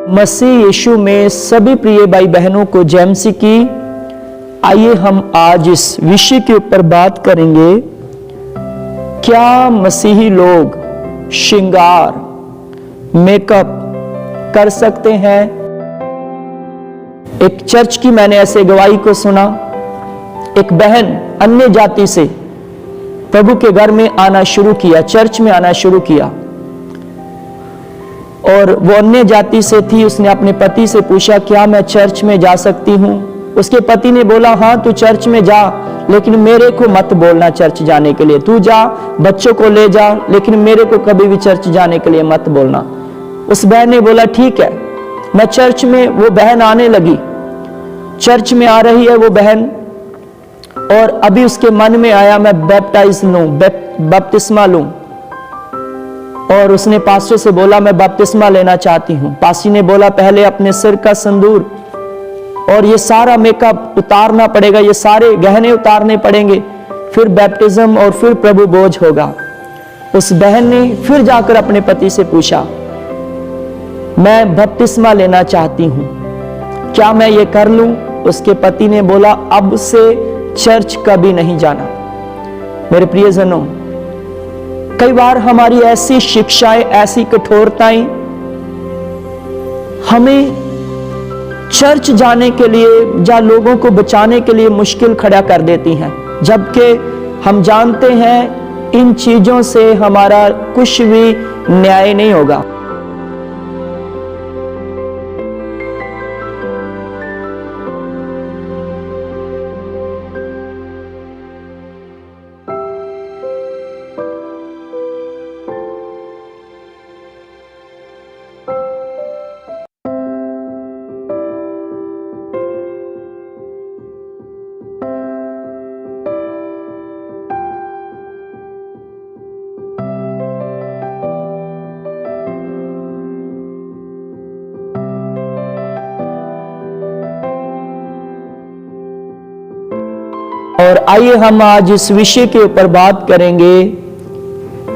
मसीह यीशु में सभी प्रिय भाई बहनों को जय मसीह की। आइए हम आज इस विषय के ऊपर बात करेंगे, क्या मसीही लोग श्रृंगार मेकअप कर सकते हैं। एक चर्च की मैंने ऐसे गवाही को सुना। एक बहन अन्य जाति से प्रभु के घर में आना शुरू किया, चर्च में आना शुरू किया, और वो अन्य जाति से थी। उसने अपने पति से पूछा, क्या मैं चर्च में जा सकती हूं। उसके पति ने बोला, हाँ तू चर्च में जा, लेकिन मेरे को मत बोलना चर्च जाने के लिए। तू जा, बच्चों को ले जा, लेकिन मेरे को कभी भी चर्च जाने के लिए मत बोलना। उस बहन ने बोला, ठीक है। मैं चर्च में, वो बहन आने लगी, चर्च में आ रही है वो बहन, और अभी उसके मन में आया मैं बैप्टाइज लूं, बपतिस्मा लूं। और उसने पास्टर से बोला, मैं बपतिस्मा लेना चाहती हूं। पास्टर ने बोला, पहले अपने सिर का संदूर और ये सारा मेकअप उतारना पड़ेगा, ये सारे गहने उतारने पड़ेंगे, फिर बैप्टिज्म और फिर प्रभु बोझ होगा। उस बहन ने फिर जाकर अपने पति से पूछा, मैं बपतिस्मा लेना चाहती हूं, क्या मैं ये कर लूं। उसके पति ने बोला, अब से चर्च कभी नहीं जाना। मेरे प्रियजनों, कई बार हमारी ऐसी शिक्षाएं, ऐसी कठोरताएं हमें चर्च जाने के लिए या लोगों को बचाने के लिए मुश्किल खड़ा कर देती हैं, जबकि हम जानते हैं इन चीजों से हमारा कुछ भी न्याय नहीं होगा। और आइए हम आज इस विषय के ऊपर बात करेंगे,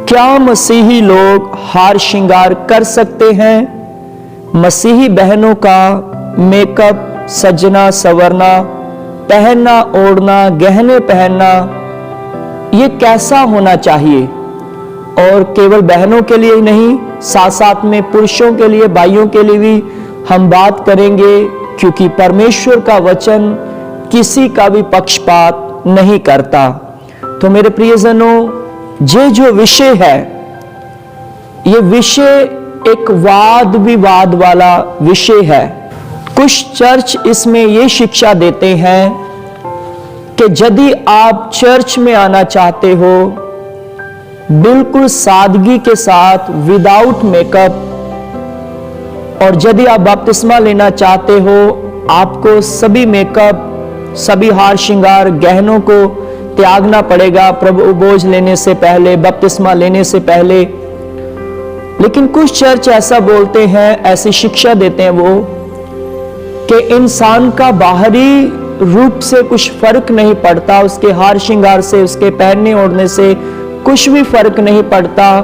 क्या मसीही लोग हार श्रृंगार कर सकते हैं। मसीही बहनों का मेकअप, सजना संवरना, पहनना ओढ़ना, गहने पहनना, ये कैसा होना चाहिए। और केवल बहनों के लिए ही नहीं, साथ साथ में पुरुषों के लिए, भाइयों के लिए भी हम बात करेंगे, क्योंकि परमेश्वर का वचन किसी का भी पक्षपात नहीं करता। तो मेरे प्रियजनों, ये जो विषय है, ये विषय एक वाद विवाद वाला विषय है। कुछ चर्च इसमें ये शिक्षा देते हैं कि यदि आप चर्च में आना चाहते हो बिल्कुल सादगी के साथ, विदाउट मेकअप, और यदि आप बपतिस्मा लेना चाहते हो, आपको सभी मेकअप, सभी हार श्रृंगार, गहनों को त्यागना पड़ेगा प्रभु बोझ लेने से पहले, बपतिस्मा लेने से पहले। लेकिन कुछ चर्च ऐसा बोलते हैं, ऐसी शिक्षा देते हैं वो, कि इंसान का बाहरी रूप से कुछ फर्क नहीं पड़ता, उसके हार श्रृंगार से, उसके पहनने ओढ़ने से कुछ भी फर्क नहीं पड़ता।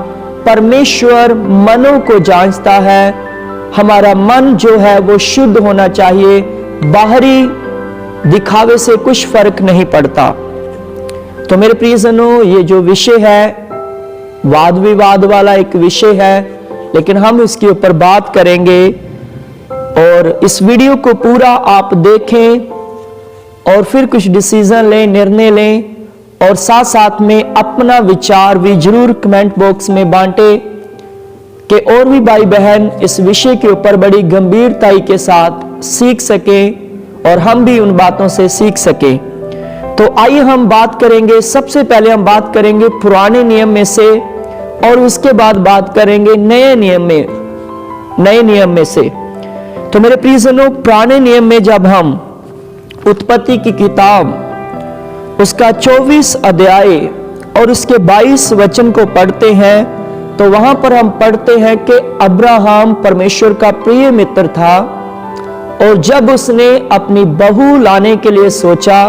परमेश्वर मनों को जांचता है। हमारा मन जो है वो शुद्ध होना चाहिए, बाहरी दिखावे से कुछ फर्क नहीं पड़ता। तो मेरे प्रियजनों, ये जो विषय है वाद विवाद वाला एक विषय है, लेकिन हम इसके ऊपर बात करेंगे। और इस वीडियो को पूरा आप देखें और फिर कुछ डिसीजन लें, निर्णय लें, और साथ साथ में अपना विचार भी जरूर कमेंट बॉक्स में बांटे, कि और भी भाई बहन इस विषय के ऊपर बड़ी गंभीरताई के साथ सीख सकें और हम भी उन बातों से सीख सके। तो आइए हम बात करेंगे, सबसे पहले हम बात करेंगे पुराने नियम में से, और उसके बाद बात करेंगे नए नियम में से। तो मेरे प्रियजनों, पुराने नियम में जब हम उत्पत्ति की किताब उसका 24 अध्याय और उसके 22 वचन को पढ़ते हैं, तो वहां पर हम पढ़ते हैं कि अब्राहम परमेश्वर का प्रिय मित्र था, और जब उसने अपनी बहू लाने के लिए सोचा,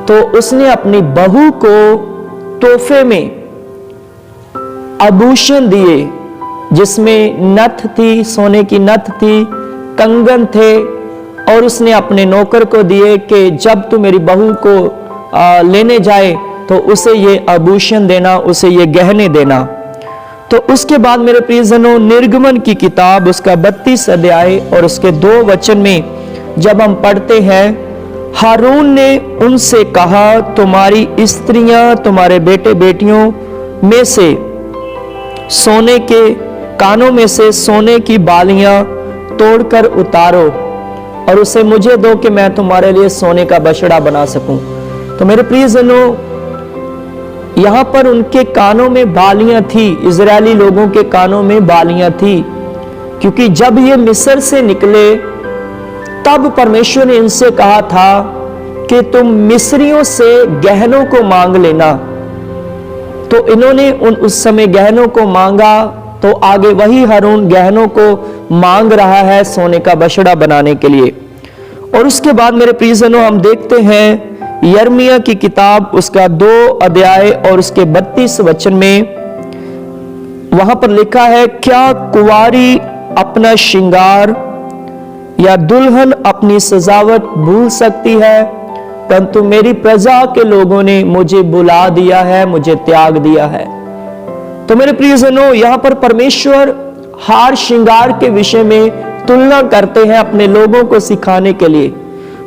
तो उसने अपनी बहू को तोहफे में आभूषण दिए, जिसमें नथ थी, सोने की नथ थी, कंगन थे, और उसने अपने नौकर को दिए कि जब तू मेरी बहू को लेने जाए तो उसे ये आभूषण देना, उसे ये गहने देना। तो उसके बाद मेरे प्रियजनों, निर्गमन की किताब उसका 32 अध्याय और उसके 2 वचन में जब हम पढ़ते हैं, हारून ने उनसे कहा, तुम्हारी स्त्रियां तुम्हारे बेटे बेटियों में से सोने के कानों में से सोने की बालियां तोड़कर उतारो और उसे मुझे दो कि मैं तुम्हारे लिए सोने का बछड़ा बना सकूं। तो मेरे प्रियजनों, यहां पर उनके कानों में बालियां थी, इजरायली लोगों के कानों में बालियां थी, क्योंकि जब ये मिस्र से निकले तब परमेश्वर ने इनसे कहा था कि तुम मिस्रियों से गहनों को मांग लेना। तो इन्होंने उस समय गहनों को मांगा, तो आगे वही हारून गहनों को मांग रहा है सोने का बछड़ा बनाने के लिए। और उसके बाद मेरे प्रियजनों, हम देखते हैं यिर्मयाह की किताब उसका 2 अध्याय और उसके 32 वचन में वहां पर लिखा है, क्या कुंवारी अपना श्रृंगार या दुल्हन अपनी सजावट भूल सकती है? परंतु मेरी प्रजा के लोगों ने मुझे बुला दिया है, मुझे त्याग दिया है। तो मेरे प्रियजनों, यहां पर परमेश्वर हार श्रृंगार के विषय में तुलना करते हैं अपने लोगों को सिखाने के लिए।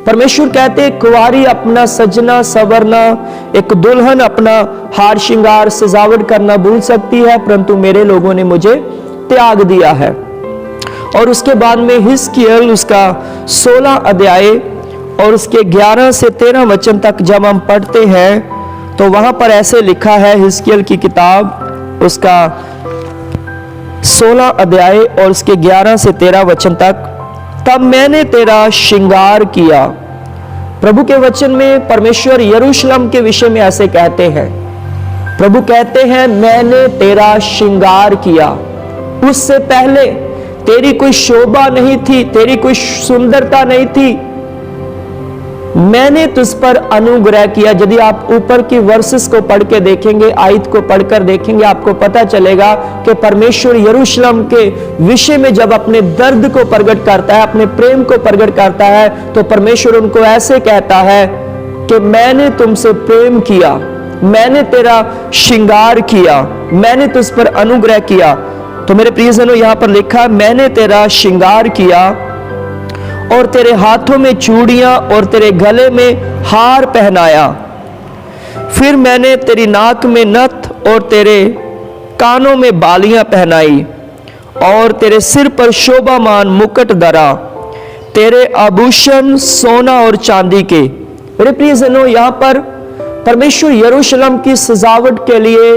परमेश्वर कहते हैं, कुंवारी अपना सजना संवरना, एक दुल्हन अपना हार श्रृंगार सजावट करना भूल सकती है, परंतु मेरे लोगों ने मुझे त्याग दिया है। और उसके बाद में हिजकिय्याह उसका 16 अध्याय और उसके 11 से 13 वचन तक जब हम पढ़ते हैं तो वहां पर ऐसे लिखा है, हिजकिय्याह की किताब उसका 16 अध्याय और उसके 11 से 13 वचन तक, तब मैंने तेरा श्रृंगार किया। प्रभु के वचन में परमेश्वर यरूशलेम के विषय में ऐसे कहते हैं, प्रभु कहते हैं, मैंने तेरा श्रृंगार किया। उससे पहले तेरी कोई शोभा नहीं थी, तेरी कोई सुंदरता नहीं थी, मैंने तुझ पर अनुग्रह किया। यदि आप ऊपर की वर्सेस को पढ़ के देखेंगे, आयत को पढ़कर देखेंगे, आपको पता चलेगा कि परमेश्वर यरूशलेम के विषय में जब अपने दर्द को प्रकट करता है, अपने प्रेम को प्रकट करता है, तो परमेश्वर उनको ऐसे कहता है कि मैंने तुमसे प्रेम किया, मैंने तेरा श्रृंगार किया, मैंने तुझ पर अनुग्रह किया। तो मेरे प्रियजनों, यहां पर लिखा, मैंने तेरा श्रृंगार किया और तेरे हाथों में चूड़ियां और तेरे गले में हार पहनाया। फिर मैंने तेरी नाक में नथ और तेरे कानों में बालियां पहनाई और तेरे सिर पर शोभामान मुकुट धरा, तेरे आभूषण सोना और चांदी के। मेरे प्रियजनों, यहां पर परमेश्वर यरूशलेम की सजावट के लिए,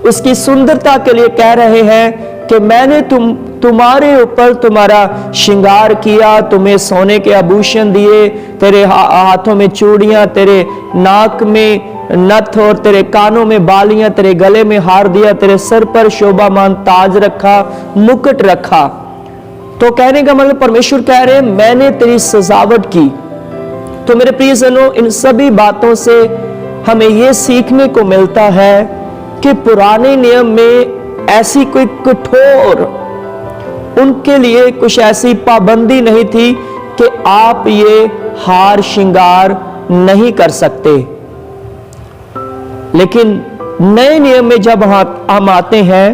उसकी सुंदरता के लिए कह रहे हैं कि मैंने तुम्हारे ऊपर तुम्हारा श्रृंगार किया, तुम्हें सोने के आभूषण दिए, तेरे हाथों में चूड़ियां, तेरे नाक में नथ और तेरे कानों में बालियां, तेरे गले में हार दिया, तेरे सर पर शोभामान ताज रखा, मुकुट रखा। तो कहने का मतलब परमेश्वर कह रहे हैं, मैंने तेरी सजावट की। तो मेरे प्रियजनों, इन सभी बातों से हमें यह सीखने को मिलता है कि पुराने नियम में ऐसी कोई कठोर, उनके लिए कुछ ऐसी पाबंदी नहीं थी कि आप ये हार श्रृंगार नहीं कर सकते। लेकिन नए नियम में जब हम आते हैं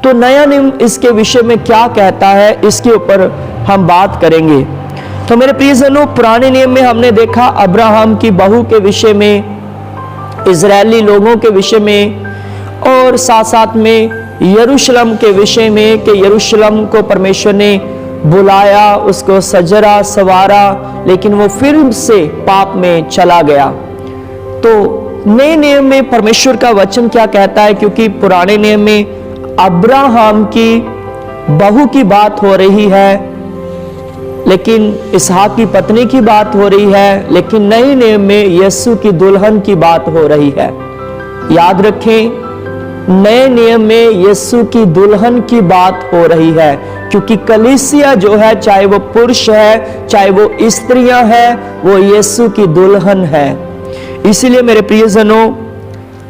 तो नया नियम इसके विषय में क्या कहता है, इसके ऊपर हम बात करेंगे। तो मेरे प्रियजनों, पुराने नियम में हमने देखा अब्राहम की बहू के विषय में, इजरायली लोगों के विषय में, और साथ साथ में यरूशलेम के विषय में कि यरूशलेम को परमेश्वर ने बुलाया, उसको सजरा सवारा, लेकिन वो फिर से पाप में चला गया। तो नए नियम में परमेश्वर का वचन क्या कहता है, क्योंकि पुराने नियम में अब्राहम की बहू की बात हो रही है, लेकिन इसहाक की पत्नी की बात हो रही है, लेकिन नए नियम में यीशु की दुल्हन की बात हो रही है। याद रखें, नए नियम में यीशु की दुल्हन की बात हो रही है, क्योंकि कलीसिया जो है, चाहे वो पुरुष है चाहे वो स्त्रियां हैं, वो यीशु की दुल्हन है। इसीलिए मेरे प्रियजनों,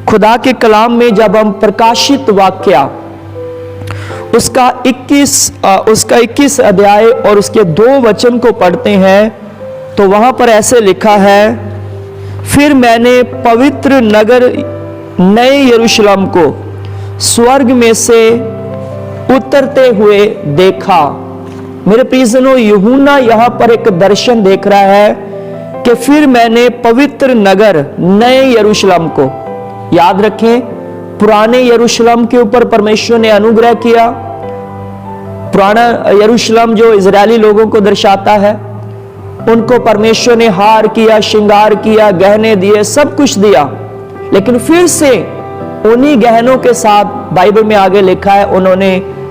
खुदा के कलाम में जब हम प्रकाशित वाक्य उसका 21 अध्याय और उसके 2 वचन को पढ़ते हैं तो वहां पर ऐसे लिखा है, फिर मैंने पवित्र नगर नए यरूशलेम को स्वर्ग में से उतरते हुए देखा। मेरे प्रियजनों, यूहन्ना यहां पर एक दर्शन देख रहा है कि फिर मैंने पवित्र नगर नए यरूशलेम को, याद रखें पुराने यरूशलेम के ऊपर परमेश्वर ने अनुग्रह किया। पुराना यरूशलेम जो इजरायली लोगों को दर्शाता है, उनको परमेश्वर ने हार किया, श्रृंगार किया, गहने दिए, सब कुछ दिया, लेकिन फिर से उन्हीं गहनों के साथ बाइबल में आगे लिखा है उन्होंने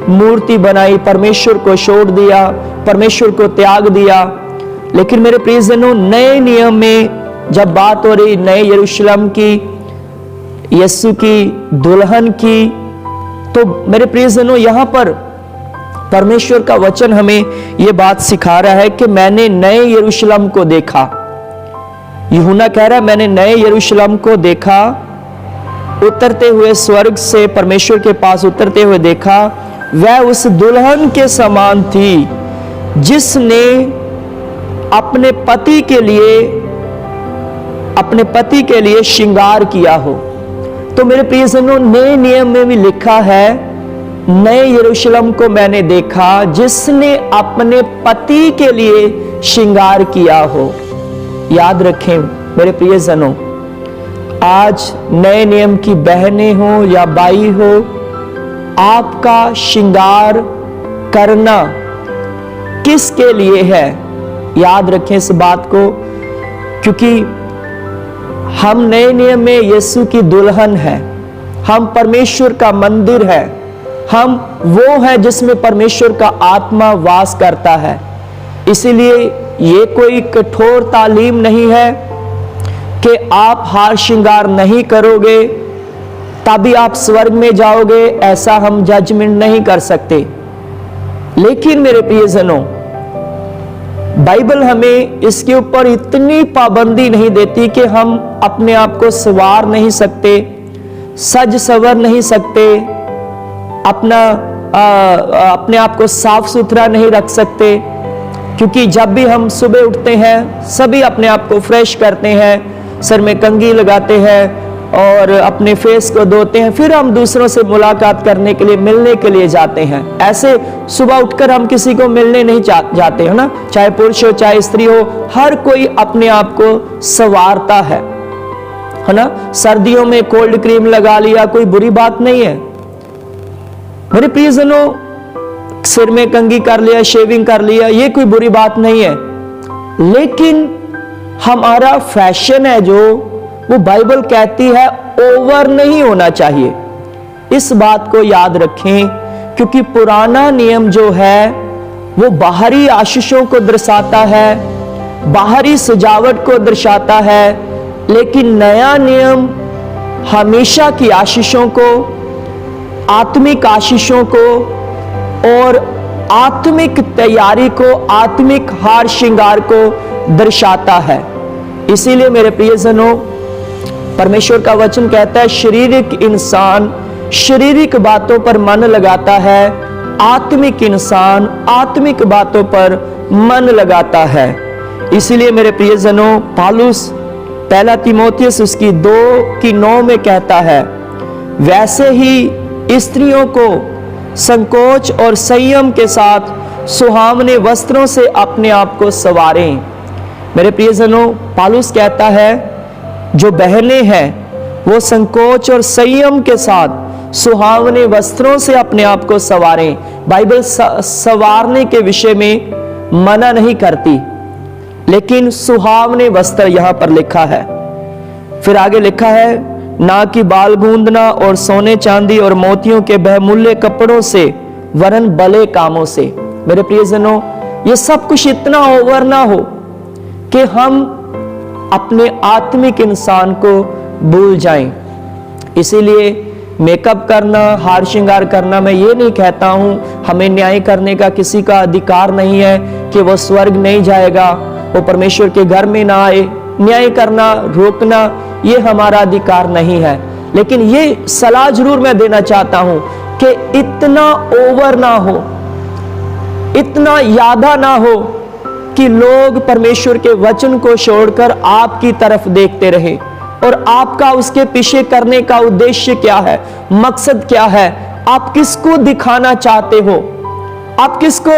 मूर्ति बनाई, परमेश्वर को छोड़ दिया, परमेश्वर को त्याग दिया। लेकिन मेरे प्रियजनों, नए नियम में जब बात हो रही नए यरूशलेम की, यीशु की दुल्हन की, तो मेरे प्रियजनों यहां पर परमेश्वर का वचन हमें यह बात सिखा रहा है कि मैंने नए यरूशलेम को देखा। यूहन्ना कह रहा है मैंने नए यरूशलेम को देखा, उतरते हुए स्वर्ग से परमेश्वर के पास उतरते हुए देखा। वह उस दुल्हन के समान थी जिसने अपने पति के लिए श्रृंगार किया हो। तो मेरे प्रियजनों, नए नियम में भी लिखा है नए यरूशलेम को मैंने देखा जिसने अपने पति के लिए श्रृंगार किया हो। याद रखें मेरे प्रियजनों, आज नए नियम की बहनें हो या भाई हो, आपका श्रृंगार करना किसके लिए है? याद रखें इस बात को, क्योंकि हम नए नियम में यीशु की दुल्हन है, हम परमेश्वर का मंदिर है, हम वो है जिसमें परमेश्वर का आत्मा वास करता है। इसीलिए ये कोई कठोर तालीम नहीं है कि आप हार श्रृंगार नहीं करोगे तभी आप स्वर्ग में जाओगे, ऐसा हम जजमेंट नहीं कर सकते। लेकिन मेरे प्रियजनों, बाइबल हमें इसके ऊपर इतनी पाबंदी नहीं देती कि हम अपने आप को संवार नहीं सकते, सज सवर नहीं सकते, अपने आप को साफ सुथरा नहीं रख सकते। क्योंकि जब भी हम सुबह उठते हैं सभी अपने आप को फ्रेश करते हैं, सर में कंघी लगाते हैं और अपने फेस को धोते हैं, फिर हम दूसरों से मुलाकात करने के लिए, मिलने के लिए जाते हैं। ऐसे सुबह उठकर हम किसी को मिलने नहीं जाते हैं ना, चाहे पुरुष हो चाहे स्त्री हो, हर कोई अपने आप को संवारता है ना। सर्दियों में कोल्ड क्रीम लगा लिया, कोई बुरी बात नहीं है मेरे प्रियजनों। सिर में कंघी कर लिया, शेविंग कर लिया, ये कोई बुरी बात नहीं है। लेकिन हमारा फैशन है जो, वो बाइबल कहती है ओवर नहीं होना चाहिए। इस बात को याद रखें, क्योंकि पुराना नियम जो है वो बाहरी आशीषों को दर्शाता है, बाहरी सजावट को दर्शाता है, लेकिन नया नियम हमेशा की आशीषों को, आत्मिक आशीषों को और आत्मिक तैयारी को, आत्मिक हार श्रृंगार को दर्शाता है। इसीलिए मेरे प्रियजनों, परमेश्वर का वचन कहता है शारीरिक इंसान शारीरिक बातों पर मन लगाता है, आत्मिक इंसान आत्मिक बातों पर मन लगाता है। इसीलिए मेरे प्रियजनों, पौलुस पहला तीमुथियुस उसकी 2:9 में कहता है, वैसे ही स्त्रियों को संकोच और संयम के साथ सुहावने वस्त्रों से अपने आप को संवारें। मेरे प्रियजनों, पौलुस कहता है जो बहनें हैं वो संकोच और संयम के साथ सुहावने वस्त्रों से अपने आप को संवारें। बाइबल संवारने के विषय में मना नहीं करती, लेकिन सुहावने वस्त्र यहां पर लिखा है। फिर आगे लिखा है, ना कि बाल गूंदना और सोने चांदी और मोतियों के बहुमूल्य कपड़ों से, वरन भले कामों से। मेरे प्रियजनों, ये सब कुछ इतना ओवर ना हो कि हम अपने आत्मिक इंसान को भूल जाएं। इसीलिए मेकअप करना, हार श्रृंगार करना, मैं ये नहीं कहता हूं हमें न्याय करने का किसी का अधिकार नहीं है कि वो स्वर्ग नहीं जाएगा, वो परमेश्वर के घर में ना आए। न्याय करना, रोकना, ये हमारा अधिकार नहीं है। लेकिन ये सलाह जरूर मैं देना चाहता हूं कि इतना ओवर ना हो, इतना यादा ना हो कि लोग परमेश्वर के वचन को छोड़कर आपकी तरफ देखते रहे। और आपका उसके पीछे करने का उद्देश्य क्या है, मकसद क्या है? आप किसको दिखाना चाहते हो? आप किसको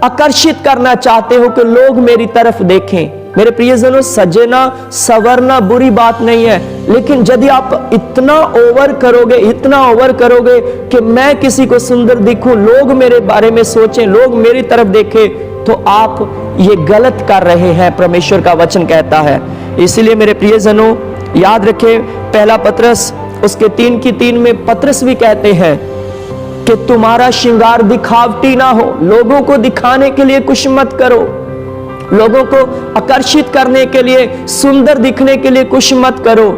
आकर्षित करना चाहते हो कि लोग मेरी तरफ देखें? मेरे प्रियजनों, सजना सवरना बुरी बात नहीं है, लेकिन यदि आप इतना ओवर करोगे, इतना ओवर करोगे कि मैं किसी को सुंदर दिखूं, लोग मेरे बारे में सोचें, लोग मेरी तरफ देखें, तो आप ये गलत कर रहे हैं, परमेश्वर का वचन कहता है। इसीलिए मेरे प्रियजनों, याद रखें, पहला पत्रस उसके 3:3 में पत्रस भी कहते हैं कि तुम्हारा श्रृंगार दिखावटी ना हो। लोगों को दिखाने के लिए कुछ मत करो, लोगों को आकर्षित करने के लिए, सुंदर दिखने के लिए कुछ मत करो।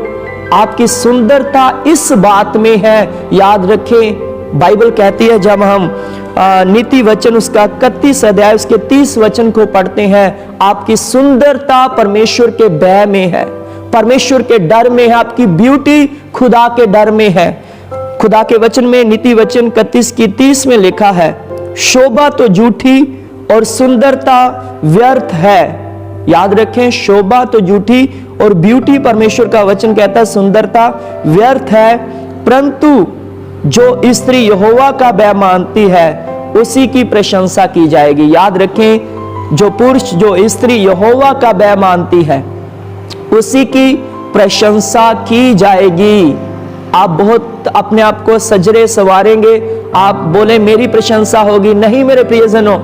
आपकी सुंदरता इस बात में है, याद रखें, बाइबल कहती है, जब हम नीति वचन उसका 31 अध्याय उसके 30 वचन को पढ़ते हैं, आपकी सुंदरता परमेश्वर के भय में है, परमेश्वर के डर में है, आपकी ब्यूटी खुदा के डर में है। खुदा के वचन में नीति वचन 31:30 में लिखा है, शोभा तो झूठी और सुंदरता व्यर्थ है। याद रखें, शोभा तो झूठी और ब्यूटी, परमेश्वर का वचन कहता है, सुंदरता व्यर्थ है, परंतु जो स्त्री यहोवा का भय मानती है उसी की प्रशंसा की जाएगी। याद रखें, जो पुरुष, जो स्त्री यहोवा का भय मानती है उसी की प्रशंसा की जाएगी। आप बहुत अपने आप को सजरे सवारेंगे, आप बोले मेरी प्रशंसा होगी, नहीं मेरे प्रियजनों,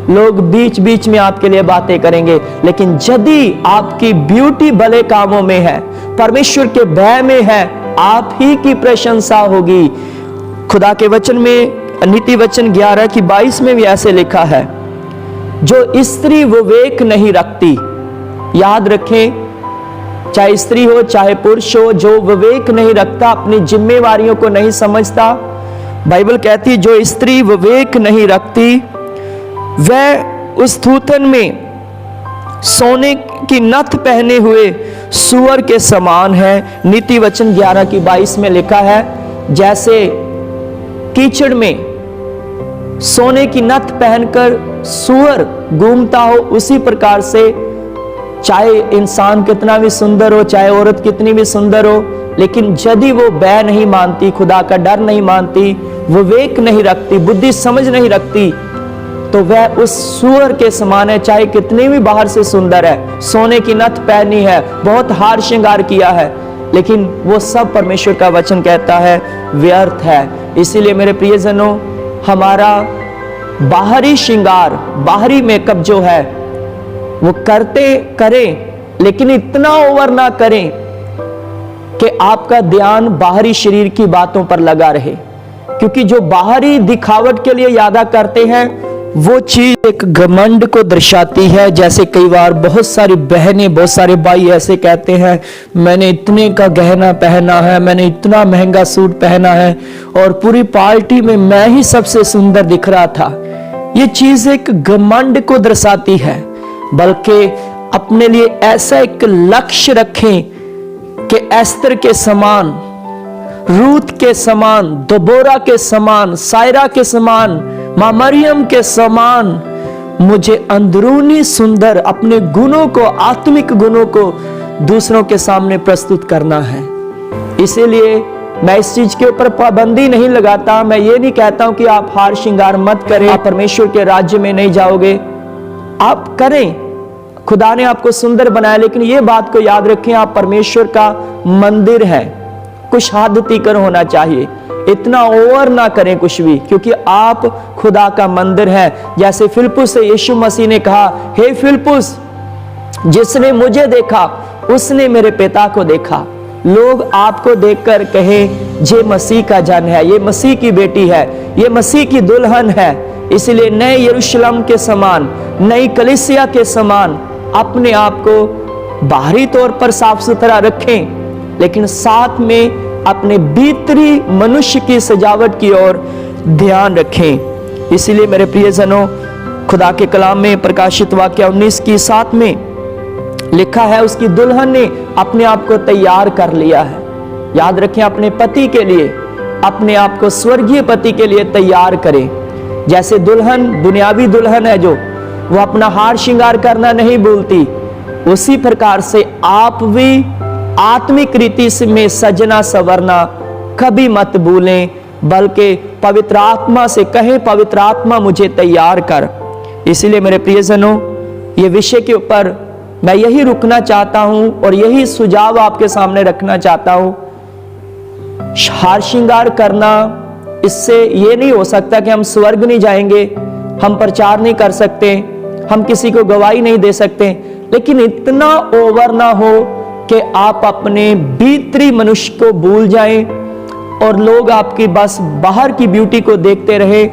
लोग बीच बीच में आपके लिए बातें करेंगे, लेकिन यदि आपकी ब्यूटी भले कामों में है, परमेश्वर के भय में है, आप ही की प्रशंसा होगी। खुदा के वचन में नीति वचन 11:22 में भी ऐसे लिखा है, जो स्त्री विवेक नहीं रखती। याद रखें, चाहे स्त्री हो चाहे पुरुष हो, जो विवेक नहीं रखता, अपनी जिम्मेवारियों को नहीं समझता, बाइबल कहती जो स्त्री विवेक नहीं रखती वह उस थूथन में सोने की नथ पहने हुए सुअर के समान है। नीति वचन 11:22 में लिखा है, जैसे कीचड़ में सोने की नथ पहनकर सुअर घूमता हो, उसी प्रकार से चाहे इंसान कितना भी सुंदर हो, चाहे औरत कितनी भी सुंदर हो, लेकिन यदि वो भय नहीं मानती, खुदा का डर नहीं मानती, विवेक नहीं रखती, बुद्धि समझ नहीं रखती, तो वह उस सुअर के समान है। चाहे कितनी भी बाहर से सुंदर है, सोने की नथ पहनी है, बहुत हार श्रृंगार किया है, लेकिन वो सब परमेश्वर का वचन कहता है व्यर्थ है। इसीलिए मेरे प्रियजनों, हमारा बाहरी श्रृंगार, बाहरी मेकअप जो है वो करें, लेकिन इतना ओवर ना करें कि आपका ध्यान बाहरी शरीर की बातों पर लगा रहे, क्योंकि जो बाहरी दिखावट के लिए यादा करते हैं वो चीज एक घमंड को दर्शाती है। जैसे कई बार बहुत सारी बहनें, बहुत सारे भाई ऐसे कहते हैं, मैंने इतने का गहना पहना है, मैंने इतना महंगा सूट पहना है और पूरी पार्टी में मैं ही सबसे सुंदर दिख रहा था। ये चीज एक घमंड को दर्शाती है। बल्कि अपने लिए ऐसा एक लक्ष्य रखें कि एस्तर के समान, रूत के समान, दबोरा के समान, सायरा के समान, मां मरियम के समान मुझे अंदरूनी सुंदर अपने गुणों को, आत्मिक गुणों को दूसरों के सामने प्रस्तुत करना है। इसीलिए मैं इस चीज के ऊपर पाबंदी नहीं लगाता। मैं ये नहीं कहता हूं कि आप हार श्रृंगार मत करें, आप परमेश्वर के राज्य में नहीं जाओगे। आप करें, खुदा ने आपको सुंदर बनाया, लेकिन ये बात को याद रखें, आप परमेश्वर का मंदिर है। कुछ हद तीकर होना चाहिए, इतना ओवर ना करें कुछ भी, क्योंकि आप खुदा का मंदिर है। जैसे फिलिप्पुस से यीशु मसीह ने कहा, हे फिलिप्पुस, जिसने मुझे देखा उसने मेरे पिता को देखा। लोग आपको देखकर कहे ये मसीह का जन है, ये मसीह की बेटी है, ये मसीह की दुल्हन है। इसलिए नए यरूशलेम के समान, नई कलीसिया के समान अपने आप को बाहरी तौर पर साफ सुथरा रखें, लेकिन साथ में अपने भीतरी मनुष्य की सजावट की ओर ध्यान रखें। इसीलिए मेरे प्रियजनों, खुदा के कलाम में प्रकाशित वाक्य 19:7 में लिखा है, उसकी दुल्हन ने अपने आप को तैयार कर लिया है। याद रखें, अपने पति के लिए अपने आप को स्वर्गीय पति के लिए तैयार करें। जैसे दुल्हन, दुनियावी दुल्हन है जो, वो अपना हार श्रृंगार करना नहीं भूलती, उसी प्रकार से आप भी आत्मिक रीति में सजना संवरना कभी मत भूलें, बल्कि पवित्र आत्मा से कहें, पवित्र आत्मा मुझे तैयार कर। इसलिए मेरे प्रियजनों, ये विषय के ऊपर मैं यही रुकना चाहता हूं और यही सुझाव आपके सामने रखना चाहता हूं। हार श्रृंगार करना, इससे ये नहीं हो सकता कि हम स्वर्ग नहीं जाएंगे, हम प्रचार नहीं कर सकते, हम किसी को गवाही नहीं दे सकते, लेकिन इतना ओवर ना हो कि आप अपने भीतरी मनुष्य को भूल जाएं और लोग आपकी बस बाहर की ब्यूटी को देखते रहे,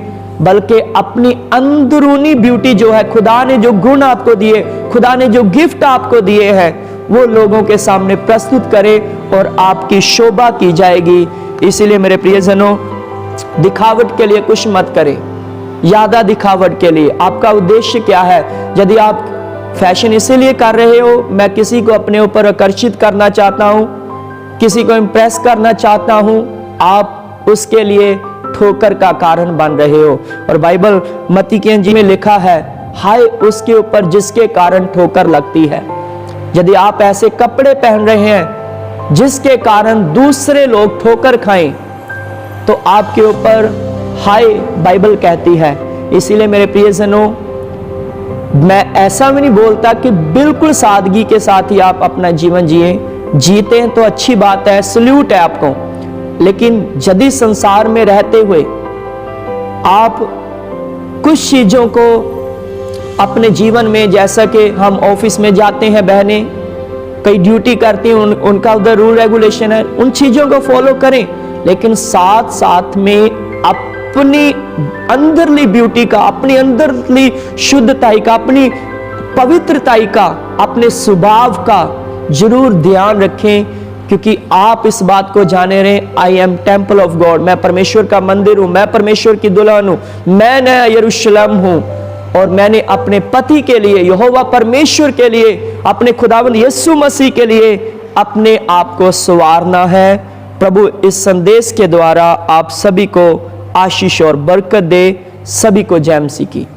बल्कि अपनी अंदरूनी ब्यूटी जो है, खुदा ने जो गुण आपको दिए, खुदा ने जो गिफ्ट आपको दिए हैं, वो लोगों के सामने प्रस्तुत करें और आपकी शोभा की जाएगी। इसीलिए मेरे प्रियजनों, दिखावट के लिए कुछ मत करें, ज्यादा दिखावट के लिए। आपका उद्देश्य क्या है? यदि आप फैशन इसीलिए कर रहे हो, मैं किसी को अपने ऊपर आकर्षित करना चाहता हूं, किसी को इंप्रेस करना चाहता हूं, आप उसके लिए ठोकर का कारण बन रहे हो। और बाइबल मत्ती की इंजील में लिखा है, हाय उसके ऊपर जिसके कारण ठोकर लगती है। यदि आप ऐसे कपड़े पहन रहे हैं जिसके कारण दूसरे लोग ठोकर खाएं, तो आपके ऊपर हाय बाइबल कहती है। इसीलिए मेरे प्रियजनों, मैं ऐसा भी नहीं बोलता कि बिल्कुल सादगी के साथ ही आप अपना जीवन जीते हैं तो अच्छी बात है, सल्यूट है आपको। लेकिन यदि संसार में रहते हुए आप कुछ चीजों को अपने जीवन में, जैसा कि हम ऑफिस में जाते हैं, बहनें कई ड्यूटी करती हैं, उनका उधर रूल रेगुलेशन है, उन चीजों को फॉलो करें, लेकिन साथ साथ में अपनी अंदरली ब्यूटी का, अपनी अंदरली शुद्धताई का, अपनी पवित्रताई का, अपने स्वभाव का जरूर ध्यान रखें, क्योंकि आप इस बात को जाने रहे, I am temple of God, मैं परमेश्वर का मंदिर हूं, मैं परमेश्वर की दुल्हन हूं, मैं नया यरूशलेम हूं, और मैंने अपने पति के लिए, यहोवा परमेश्वर के लिए, अपने खुदावंद यीशु मसीह के लिए अपने आप को संवारना है। प्रभु इस संदेश के द्वारा आप सभी को आशीष और बरकत दे। सभी को जय मसीह की।